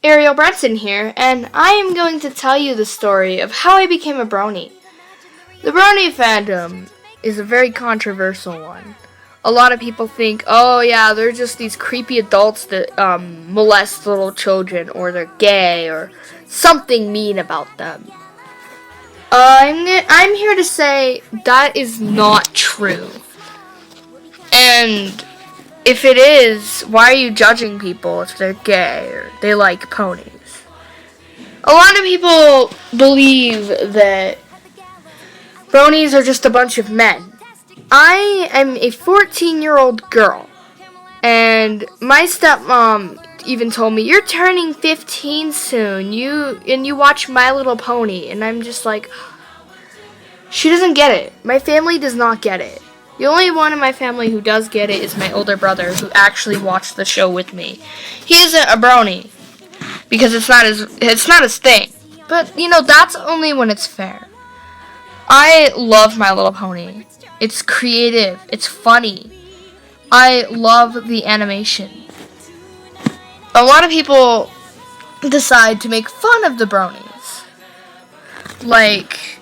Ariel Brenton here, and I am going to tell you the story of how I became a brony. The brony fandom is a very controversial one. A lot of people think, oh yeah, they're just these creepy adults that molest little children, or they're gay, or something mean about them. I'm here to say that is not true. And if it is, why are you judging people if they're gay or they like ponies? A lot of people believe that bronies are just a bunch of men. I am a 14-year-old girl, and my stepmom even told me, "You're turning 15 soon. You watch My Little Pony," and I'm just like, she doesn't get it. My family does not get it. The only one in my family who does get it is my older brother, who actually watched the show with me. He isn't a brony because it's not his thing. But that's only when it's fair. I love My Little Pony. It's creative. It's funny. I love the animation. A lot of people decide to make fun of the bronies. Like,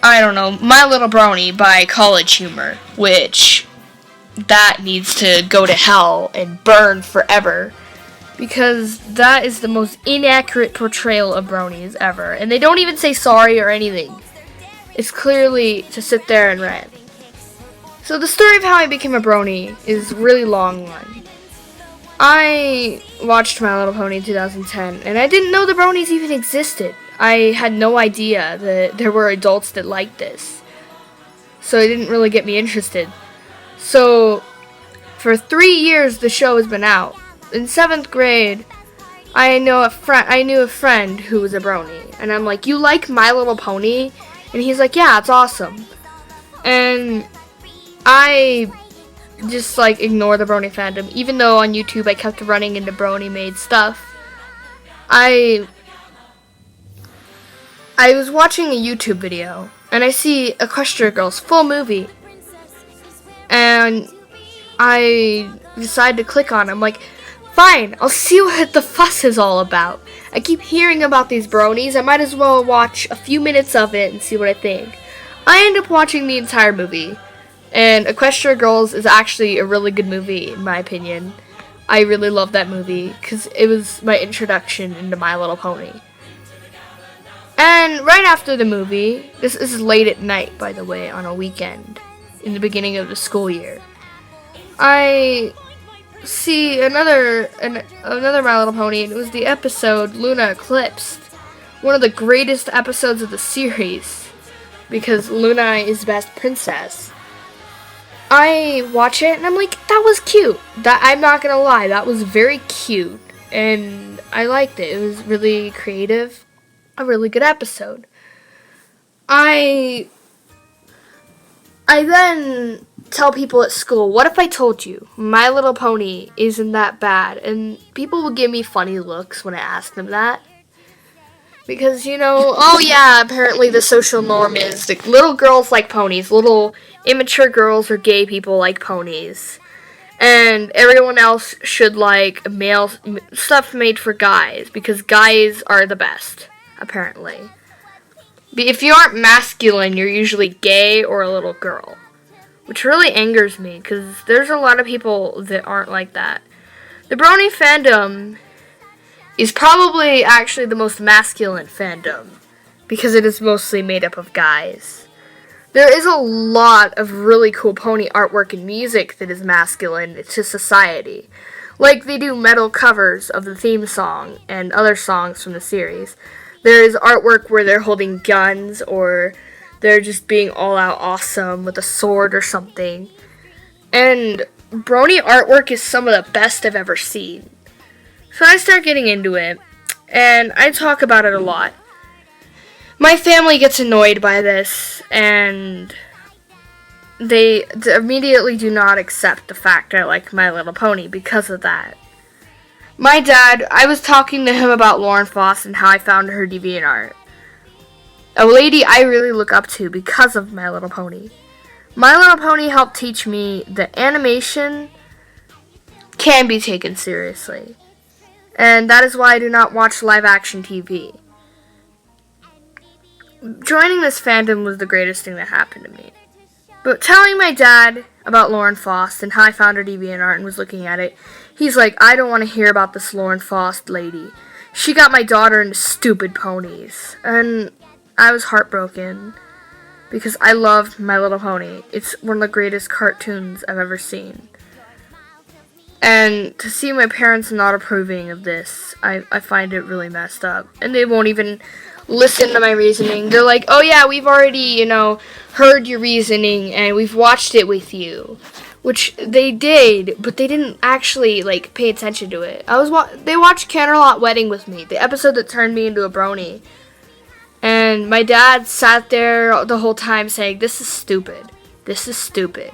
I don't know, My Little Brony by College Humor, which that needs to go to hell and burn forever, because that is the most inaccurate portrayal of bronies ever, and they don't even say sorry or anything. It's clearly to sit there and rant. So the story of how I became a brony is a really long one. I watched My Little Pony in 2010, and I didn't know the bronies even existed. I had no idea that there were adults that liked this. So it didn't really get me interested. So, for 3 years the show has been out. In 7th grade, I knew a friend who was a brony. And I'm like, "You like My Little Pony?" And he's like, "Yeah, it's awesome." And I just ignore the brony fandom. Even though on YouTube I kept running into brony made stuff. I was watching a YouTube video, and I see Equestria Girls full movie, and I decide to click on it. I'm like, fine, I'll see what the fuss is all about. I keep hearing about these bronies, I might as well watch a few minutes of it and see what I think. I end up watching the entire movie, and Equestria Girls is actually a really good movie, in my opinion. I really love that movie, because it was my introduction into My Little Pony. And right after the movie, this is late at night, by the way, on a weekend, in the beginning of the school year, I see another My Little Pony, and it was the episode Luna Eclipsed. One of the greatest episodes of the series, because Luna is best princess. I watch it, and I'm like, that was cute. I'm not gonna lie, that was very cute, and I liked it. It was really creative. A really good episode. I then tell people at school, what if I told you My Little Pony isn't that bad? And people will give me funny looks when I ask them that. Because, oh yeah, apparently the social norm is that little girls like ponies, little immature girls or gay people like ponies. And everyone else should like male stuff made for guys, because guys are the best. Apparently. If you aren't masculine, you're usually gay or a little girl. Which really angers me, because there's a lot of people that aren't like that. The brony fandom is probably actually the most masculine fandom, because it is mostly made up of guys. There is a lot of really cool pony artwork and music that is masculine to society. Like, they do metal covers of the theme song and other songs from the series. There is artwork where they're holding guns, or they're just being all out awesome with a sword or something. And brony artwork is some of the best I've ever seen. So I start getting into it, and I talk about it a lot. My family gets annoyed by this, and they immediately do not accept the fact I like My Little Pony because of that. My dad, I was talking to him about Lauren Foss and how I found her DeviantArt. A lady I really look up to because of My Little Pony. My Little Pony helped teach me that animation can be taken seriously. And that is why I do not watch live action TV. Joining this fandom was the greatest thing that happened to me. But telling my dad about Lauren Faust and how I found her DeviantArt and was looking at it, he's like, I don't want to hear about this Lauren Faust lady. She got my daughter into stupid ponies. And I was heartbroken because I love My Little Pony. It's one of the greatest cartoons I've ever seen. And to see my parents not approving of this, I find it really messed up. And they won't even listen to my reasoning. They're like, oh yeah, we've already, heard your reasoning and we've watched it with you. Which they did, but they didn't actually, pay attention to it. They watched Canterlot Wedding with me, the episode that turned me into a brony. And my dad sat there the whole time saying, this is stupid. This is stupid.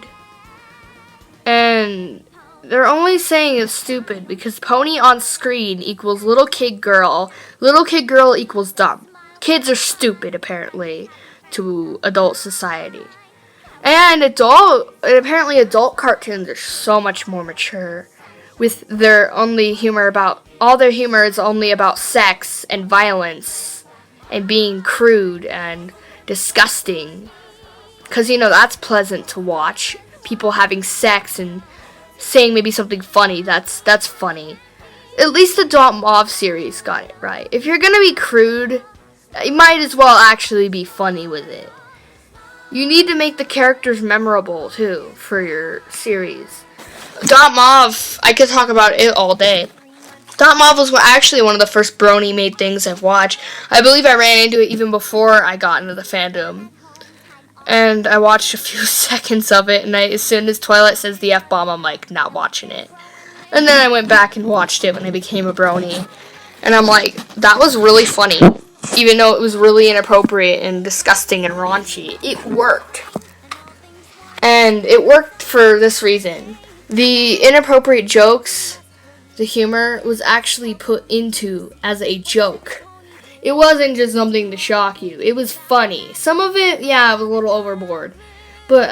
And they're only saying it's stupid because pony on screen equals little kid girl equals dumb. Kids are stupid, apparently, to adult society. And apparently adult cartoons are so much more mature, with all their humor is only about sex and violence and being crude and disgusting. Because, that's pleasant to watch. People having sex and saying maybe something funny, that's funny. At least the Dot Mauve series got it right. If you're gonna be crude, you might as well actually be funny with it. You need to make the characters memorable, too, for your series. Dot Mauve, I could talk about it all day. Dot Mauve was actually one of the first brony-made things I've watched. I believe I ran into it even before I got into the fandom. And I watched a few seconds of it, and as soon as Twilight says the F-bomb, I'm like, not watching it. And then I went back and watched it when I became a brony. And I'm like, that was really funny. Even though it was really inappropriate and disgusting and raunchy, it worked. And it worked for this reason. The inappropriate jokes, the humor, was actually put into as a joke. It wasn't just something to shock you. It was funny. Some of it, was a little overboard. But,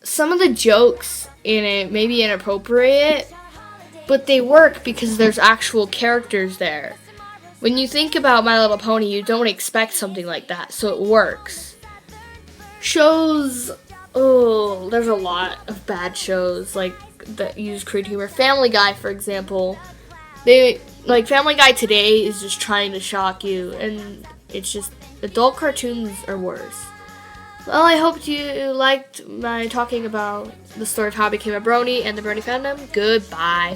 some of the jokes in it may be inappropriate, but they work because there's actual characters there. When you think about My Little Pony, you don't expect something like that, so it works. Shows, there's a lot of bad shows, that use crude humor. Family Guy, for example. Family Guy today is just trying to shock you, and it's just, adult cartoons are worse. Well, I hope you liked my talking about the story of how I became a brony and the brony fandom. Goodbye.